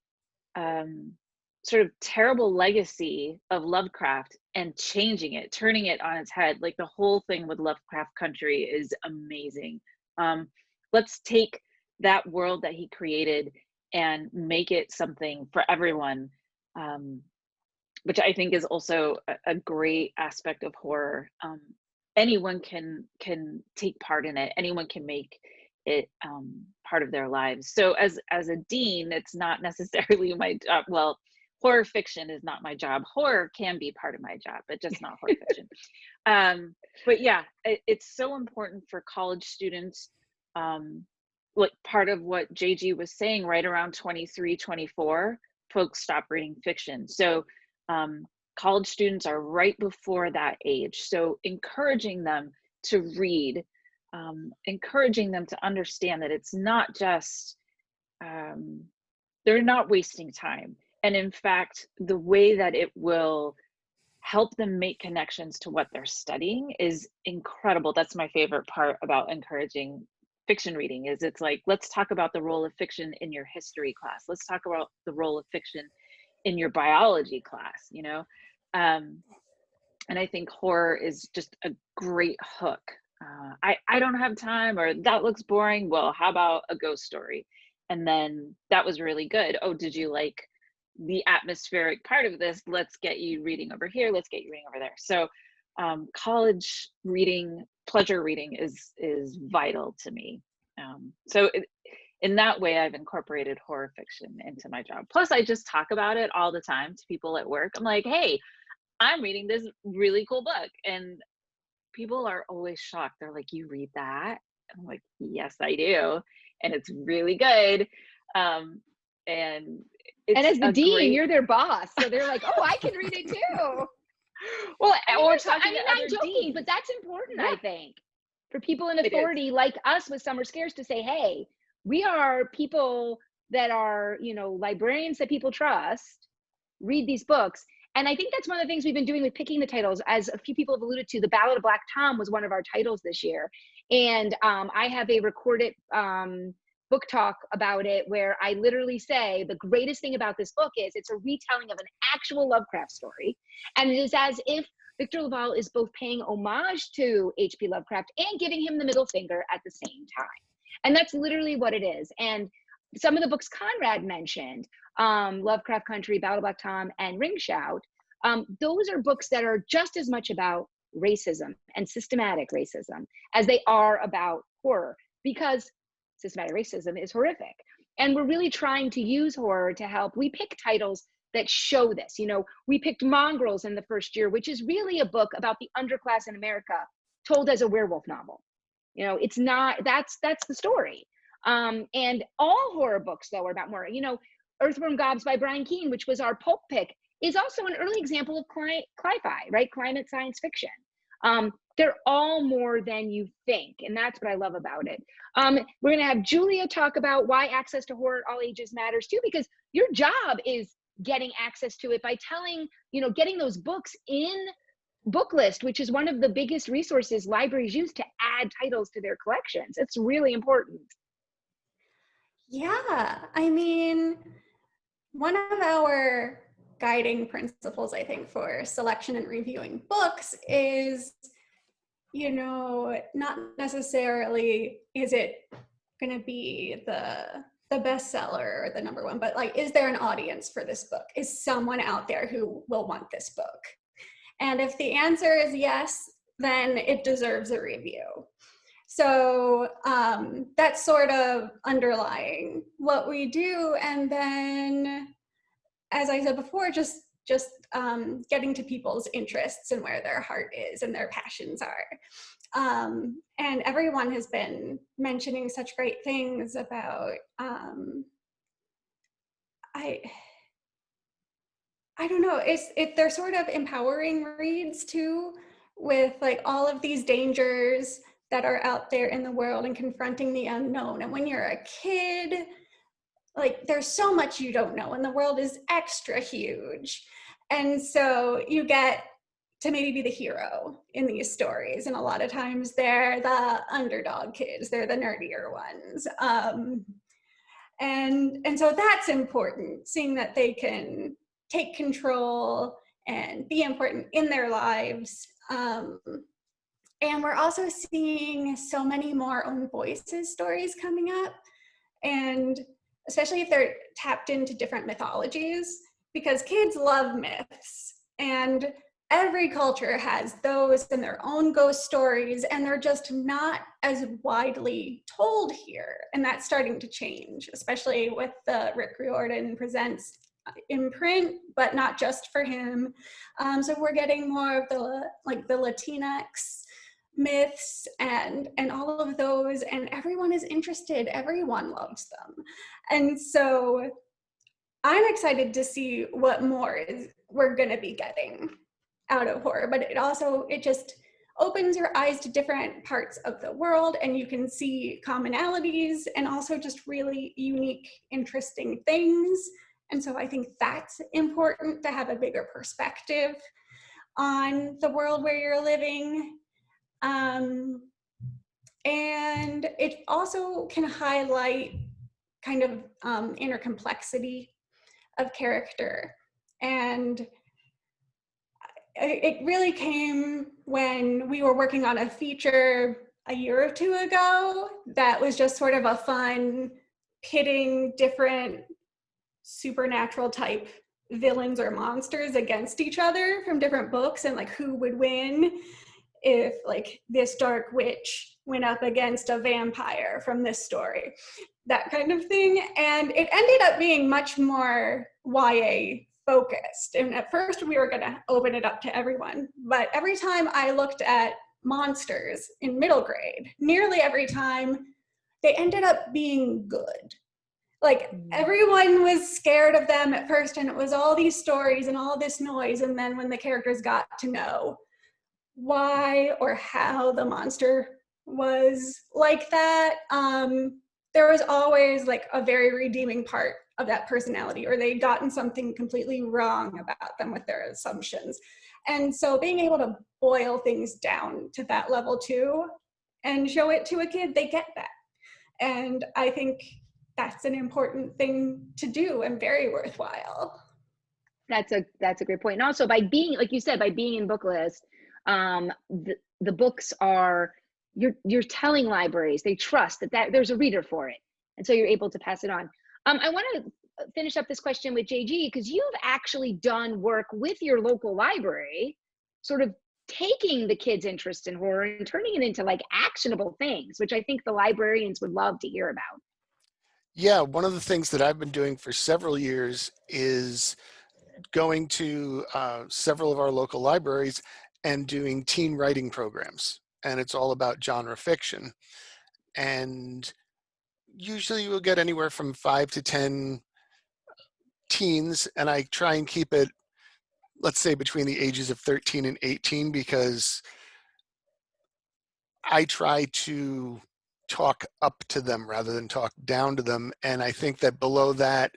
sort of terrible legacy of Lovecraft and changing it, turning it on its head. Like the whole thing with Lovecraft Country is amazing. Let's take that world that he created and make it something for everyone, which I think is also a great aspect of horror. Anyone can take part in it. Anyone can make it part of their lives. So as a dean, it's not necessarily my job. Well, horror fiction is not my job. Horror can be part of my job, but just not horror fiction. But yeah, it's so important for college students. Like part of what JG was saying, right around 23, 24, folks stop reading fiction. So college students are right before that age. So encouraging them to read, encouraging them to understand that it's not just, they're not wasting time. And in fact, the way that it will help them make connections to what they're studying is incredible. That's my favorite part about encouraging fiction reading is. It's like, let's talk about the role of fiction in your history class. Let's talk about the role of fiction in your biology class, you know? And I think horror is just a great hook. I don't have time, or that looks boring. Well, how about a ghost story? And then that was really good. Oh, did you like the atmospheric part of this? Let's get you reading over here. Let's get you reading over there. So college reading, pleasure reading is vital to me. In that way, I've incorporated horror fiction into my job. Plus, I just talk about it all the time to people at work. I'm like, hey, I'm reading this really cool book. And people are always shocked. They're like, you read that? I'm like, yes, I do. And it's really good. And as the dean, you're their boss. So they're like, oh, I can read it too. Well, I'm joking, deans. but that's important, I think, for people in authority like us with Summer Scares to say, hey, we are people that are, you know, librarians that people trust, read these books. And I think that's one of the things we've been doing with picking the titles. As a few people have alluded to, the Ballot of Black Tom was one of our titles this year. And I have a recorded book talk about it where I literally say the greatest thing about this book is it's a retelling of an actual Lovecraft story. And it is as if Victor LaValle is both paying homage to H.P. Lovecraft and giving him the middle finger at the same time. And that's literally what it is. And some of the books Konrad mentioned, Lovecraft Country, Ballot of Black Tom, and Ring Shout, those are books that are just as much about racism and systematic racism as they are about horror, because systematic racism is horrific. And we're really trying to use horror to help. We pick titles that show this. You know, we picked Mongrels in the first year, which is really a book about the underclass in America told as a werewolf novel. You know, it's not, that's the story. And all horror books, though, are about more. You know, Earthworm Gobs by Brian Keene, which was our pulp pick, is also an early example of cli-fi, right? Climate science fiction. They're all more than you think, and that's what I love about it. We're gonna have Julia talk about why access to horror at all ages matters too, because your job is getting access to it by telling, you know, getting those books in Booklist, which is one of the biggest resources libraries use to add titles to their collections. It's really important. Yeah, I mean, one of our guiding principles, I think, for selection and reviewing books is, you know, not necessarily is it going to be the bestseller or the number one, but like, is there an audience for this book? Is someone out there who will want this book? And if the answer is yes, then it deserves a review. So that's sort of underlying what we do. And then, as I said before, just getting to people's interests and where their heart is and their passions are. And everyone has been mentioning such great things about, I don't know, they're sort of empowering reads too, with like all of these dangers that are out there in the world and confronting the unknown. And when you're a kid, like there's so much you don't know and the world is extra huge. And so you get to maybe be the hero in these stories. And a lot of times they're the underdog kids, they're the nerdier ones. And so that's important, seeing that they can take control and be important in their lives. And we're also seeing so many more own voices stories coming up. And especially if they're tapped into different mythologies, because kids love myths. And every culture has those in their own ghost stories, and they're just not as widely told here. And that's starting to change, especially with the Rick Riordan Presents imprint, but not just for him. So we're getting more of the Latinx myths and all of those, and everyone is interested, everyone loves them. And so I'm excited to see what more we're going to be getting out of horror, but it just opens your eyes to different parts of the world, and you can see commonalities and also just really unique, interesting things. And so I think that's important, to have a bigger perspective on the world where you're living. And it also can highlight kind of inner complexity of character. And it really came when we were working on a feature a year or two ago that was just sort of a fun pitting different supernatural type villains or monsters against each other from different books, and like who would win if like this dark witch went up against a vampire from this story, that kind of thing. And it ended up being much more YA focused. And at first we were going to open it up to everyone, but every time I looked at monsters in middle grade, nearly every time they ended up being good. Like everyone was scared of them at first, and it was all these stories and all this noise. And then when the characters got to know why or how the monster was like that, there was always like a very redeeming part of that personality, or they'd gotten something completely wrong about them with their assumptions. And so being able to boil things down to that level too and show it to a kid, they get that. And I think that's an important thing to do and very worthwhile. That's a great point. And also by being, like you said, by being in book list, the books are, you're telling libraries, they trust that there's a reader for it. And so you're able to pass it on. I want to finish up this question with JG, because you've actually done work with your local library, sort of taking the kids' interest in horror and turning it into like actionable things, which I think the librarians would love to hear about. Yeah, one of the things that I've been doing for several years is going to several of our local libraries and doing teen writing programs. And it's all about genre fiction. And usually you will get anywhere from 5 to 10 teens, and I try and keep it, let's say, between the ages of 13 and 18, because I try to talk up to them rather than talk down to them. And I think that below that,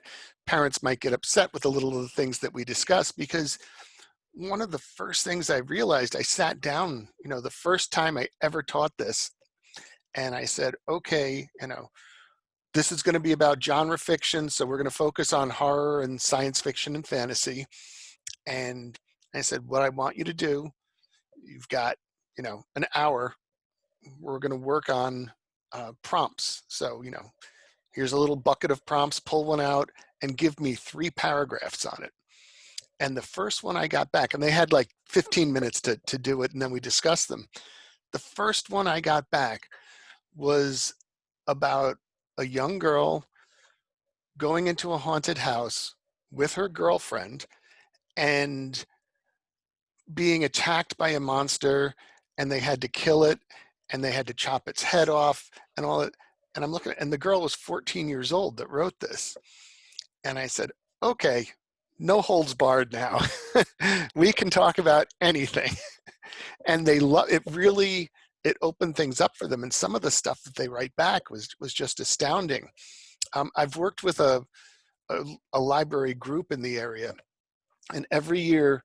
parents might get upset with a little of the things that we discuss, because one of the first things I realized, I sat down, the first time I ever taught this, and I said, okay, this is going to be about genre fiction, so we're going to focus on horror and science fiction and fantasy. And I said, what I want you to do, you've got, an hour, we're going to work on prompts. So, here's a little bucket of prompts, pull one out and give me 3 paragraphs on it. And the first one I got back, and they had like 15 minutes to do it, and then we discussed them. The first one I got back was about a young girl going into a haunted house with her girlfriend and being attacked by a monster, and they had to kill it, and they had to chop its head off and all that. And I'm looking at, and the girl was 14 years old that wrote this. And I said, okay, no holds barred now. We can talk about anything. And they love it. Really, it opened things up for them. And some of the stuff that they write back was just astounding. I've worked with a library group in the area, and every year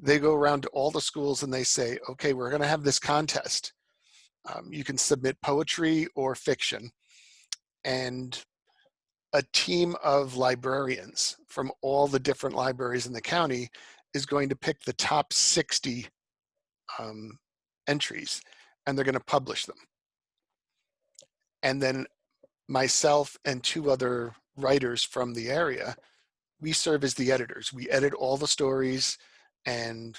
they go around to all the schools and they say, okay, we're going to have this contest. You can submit poetry or fiction, and a team of librarians from all the different libraries in the county is going to pick the top 60 entries, and they're going to publish them. And then myself and 2 other writers from the area, we serve as the editors. We edit all the stories and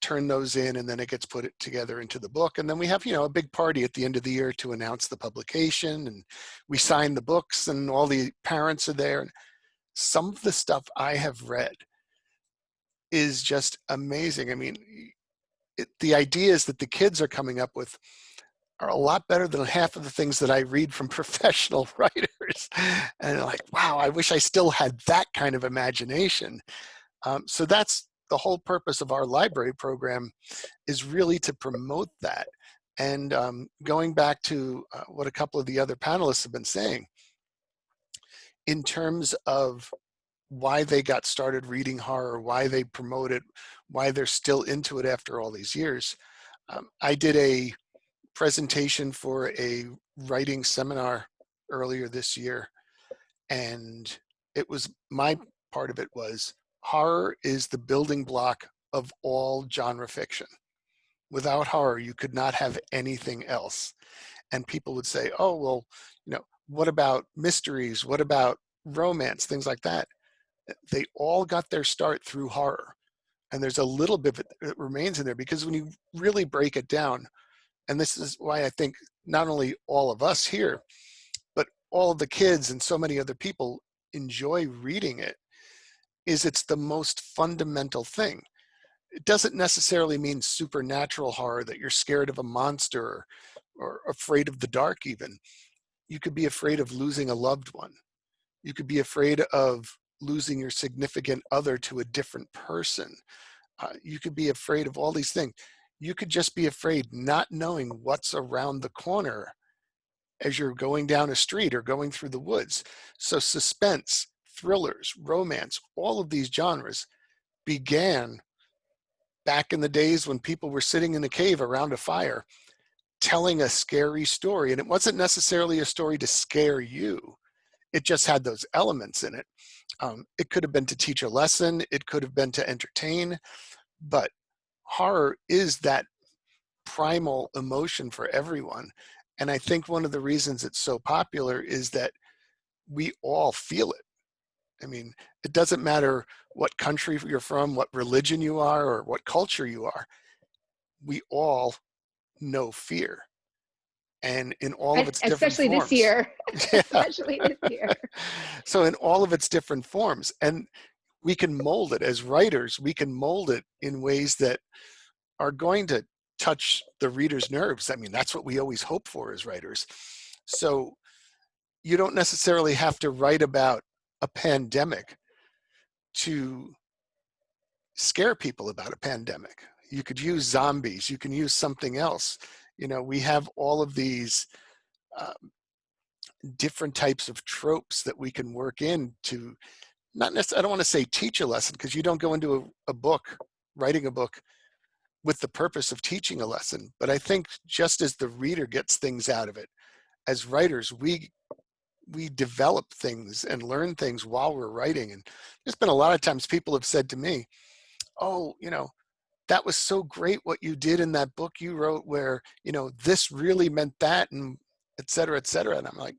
turn those in, and then it gets put together into the book. And then we have, a big party at the end of the year to announce the publication, and we sign the books, and all the parents are there. And some of the stuff I have read is just amazing. I mean, the ideas that the kids are coming up with are a lot better than half of the things that I read from professional writers. And like, wow, I wish I still had that kind of imagination. So that's the whole purpose of our library program, is really to promote that. And going back to what a couple of the other panelists have been saying, in terms of why they got started reading horror, why they promote it, why they're still into it after all these years. I did a presentation for a writing seminar earlier this year, and it was, my part of it was, horror is the building block of all genre fiction. Without horror, you could not have anything else. And people would say, oh, well, you know, what about mysteries? What about romance? Things like that. They all got their start through horror. And there's a little bit that remains in there, because when you really break it down, and this is why I think not only all of us here, but all of the kids and so many other people enjoy reading it, is it's the most fundamental thing. It doesn't necessarily mean supernatural horror, that you're scared of a monster or afraid of the dark even. You could be afraid of losing a loved one. You could be afraid of losing your significant other to a different person. You could be afraid of all these things. You could just be afraid not knowing what's around the corner as you're going down a street or going through the woods. So suspense, thrillers, romance, all of these genres began back in the days when people were sitting in a cave around a fire telling a scary story. And it wasn't necessarily a story to scare you. It just had those elements in it. It could have been to teach a lesson. It could have been to entertain. But horror is that primal emotion for everyone. And I think one of the reasons it's so popular is that we all feel it. I mean, it doesn't matter what country you're from, what religion you are, or what culture you are. We all know fear. And in all of its different especially forms. this year. Yeah. Especially this year. So in all of its different forms. And we can mold it as writers. We can mold it in ways that are going to touch the reader's nerves. I mean, that's what we always hope for as writers. So you don't necessarily have to write about a pandemic to scare people about a pandemic. You could use zombies. You can use something else. You know, we have all of these different types of tropes that we can work in to not necessarily, I don't want to say teach a lesson, because you don't go into a book, writing a book with the purpose of teaching a lesson. But I think just as the reader gets things out of it, as writers, we develop things and learn things while we're writing. And there's been a lot of times people have said to me, oh, you know, that was so great what you did in that book you wrote where, you know, this really meant that, and et cetera, et cetera. And I'm like,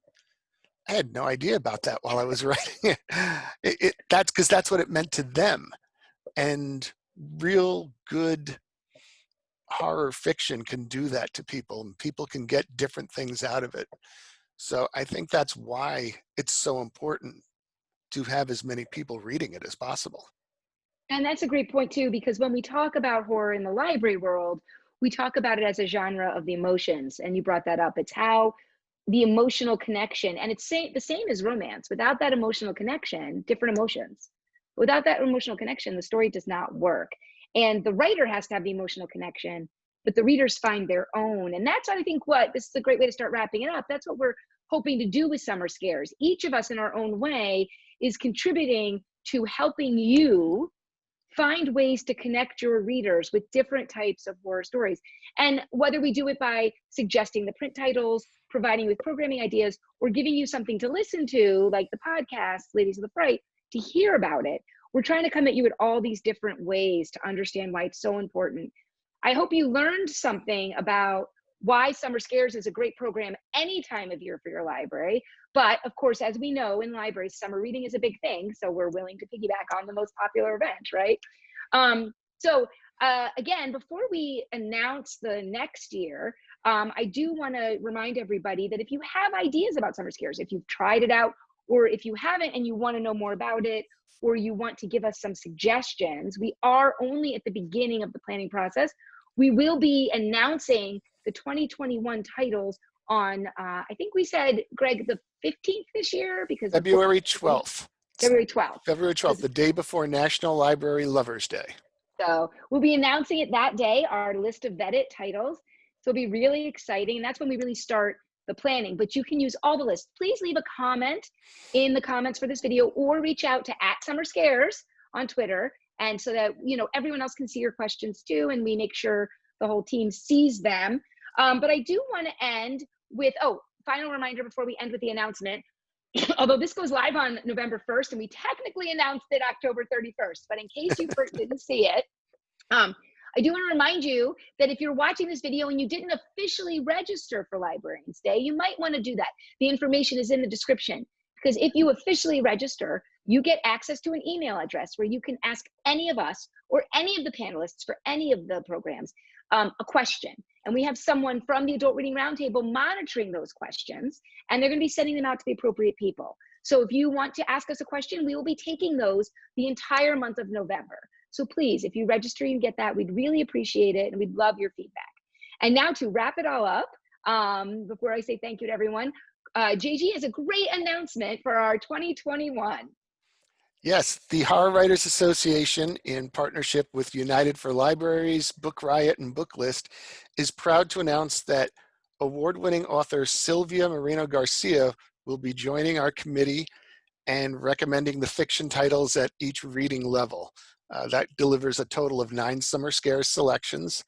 I had no idea about that while I was writing it. That's because that's what it meant to them. And real good horror fiction can do that to people, and people can get different things out of it. So I think that's why it's so important to have as many people reading it as possible. And that's a great point too, because when we talk about horror in the library world, we talk about it as a genre of the emotions. And you brought that up. It's how the emotional connection, and it's the same as romance. Without that emotional connection, different emotions. Without that emotional connection, the story does not work. And the writer has to have the emotional connection, but the readers find their own. And that's, I think, what this is a great way to start wrapping it up. That's what we're hoping to do with Summer Scares. Each of us in our own way is contributing to helping you find ways to connect your readers with different types of horror stories. And whether we do it by suggesting the print titles, providing you with programming ideas, or giving you something to listen to, like the podcast, Ladies of the Fright, to hear about it, we're trying to come at you at all these different ways to understand why it's so important. I hope you learned something about why Summer Scares is a great program any time of year for your library. But of course, as we know, in libraries, summer reading is a big thing. So we're willing to piggyback on the most popular event, right? Again, before we announce the next year, I do want to remind everybody that if you have ideas about Summer Scares, if you've tried it out, or if you haven't and you want to know more about it, or you want to give us some suggestions, we are only at the beginning of the planning process. We will be announcing the 2021 titles on, I think we said, Greg, the 15th this year, because February 12th. February 12th. February 12th, the day before National Library Lovers Day. So we'll be announcing it that day, our list of vetted titles. So it'll be really exciting. And that's when we really start the planning. But you can use all the lists. Please leave a comment in the comments for this video, or reach out to @SummerScares on Twitter. And so that, you know, everyone else can see your questions too. And we make sure the whole team sees them. But I do want to end with, final reminder before we end with the announcement. Although this goes live on November 1st, and we technically announced it October 31st, but in case you didn't see it, I do want to remind you that if you're watching this video and you didn't officially register for Librarians Day, you might want to do that. The information is in the description, because if you officially register, you get access to an email address where you can ask any of us or any of the panelists for any of the programs a question. And we have someone from the Adult Reading Roundtable monitoring those questions, and they're going to be sending them out to the appropriate people. So if you want to ask us a question, we will be taking those the entire month of November. So please, if you register and get that, we'd really appreciate it, and we'd love your feedback. And now to wrap it all up, before I say thank you to everyone, JG has a great announcement for our 2021. Yes, the Horror Writers Association, in partnership with United for Libraries, Book Riot, and Booklist, is proud to announce that award-winning author Sylvia Mourinho Garcia will be joining our committee and recommending the fiction titles at each reading level. That delivers a total of 9 Summer Scares selections.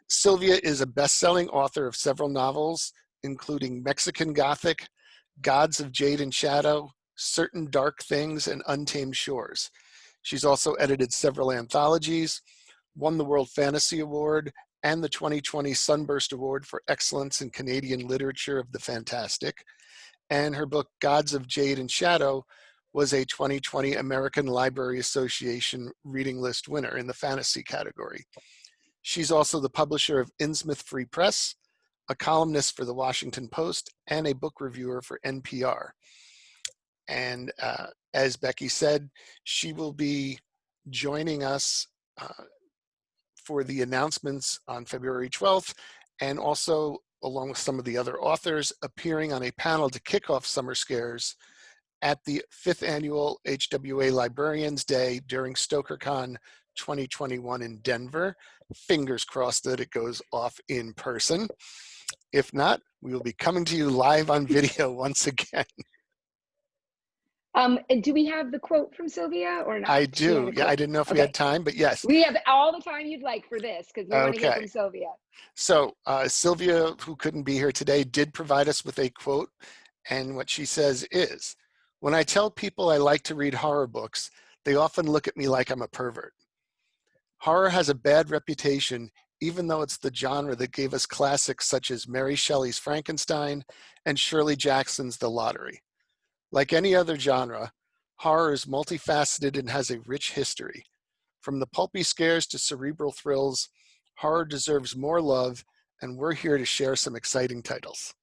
Sylvia is a best-selling author of several novels, including Mexican Gothic, Gods of Jade and Shadow, Certain Dark Things, and Untamed Shores. She's also edited several anthologies, won the World Fantasy Award and the 2020 Sunburst Award for Excellence in Canadian Literature of the Fantastic. And her book, Gods of Jade and Shadow, was a 2020 American Library Association Reading List winner in the fantasy category. She's also the publisher of Innsmouth Free Press, a columnist for the Washington Post, and a book reviewer for NPR. And as Becky said, she will be joining us for the announcements on February 12th, and also, along with some of the other authors, appearing on a panel to kick off Summer Scares at the 5th Annual HWA Librarians Day during StokerCon 2021 in Denver. Fingers crossed that it goes off in person. If not, we will be coming to you live on video once again. And do we have the quote from Sylvia or not? I do. Yeah, I didn't know if we had time, but yes. We have all the time you'd like for this, because we want to hear from Sylvia. So Sylvia, who couldn't be here today, did provide us with a quote. And what she says is, "When I tell people I like to read horror books, they often look at me like I'm a pervert. Horror has a bad reputation, even though it's the genre that gave us classics such as Mary Shelley's Frankenstein and Shirley Jackson's The Lottery. Like any other genre, horror is multifaceted and has a rich history. From the pulpy scares to cerebral thrills, horror deserves more love, and we're here to share some exciting titles."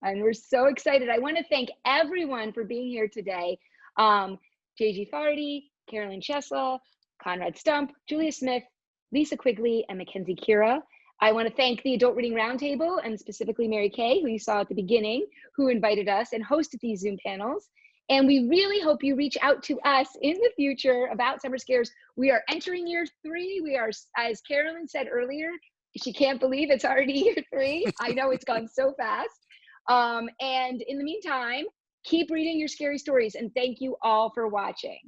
And we're so excited. I want to thank everyone for being here today. Jg Faraday, Carolyn Ciesla, Konrad Stump, Julia Smith, Lisa Quigley, and Mackenzie Kiera. I want to thank the Adult Reading Roundtable, and specifically Mary Kay, who you saw at the beginning, who invited us and hosted these Zoom panels. And we really hope you reach out to us in the future about Summer Scares. We are entering year 3. We are, as Carolyn said earlier, she can't believe it's already year 3. I know it's gone so fast. And in the meantime, keep reading your scary stories, and thank you all for watching.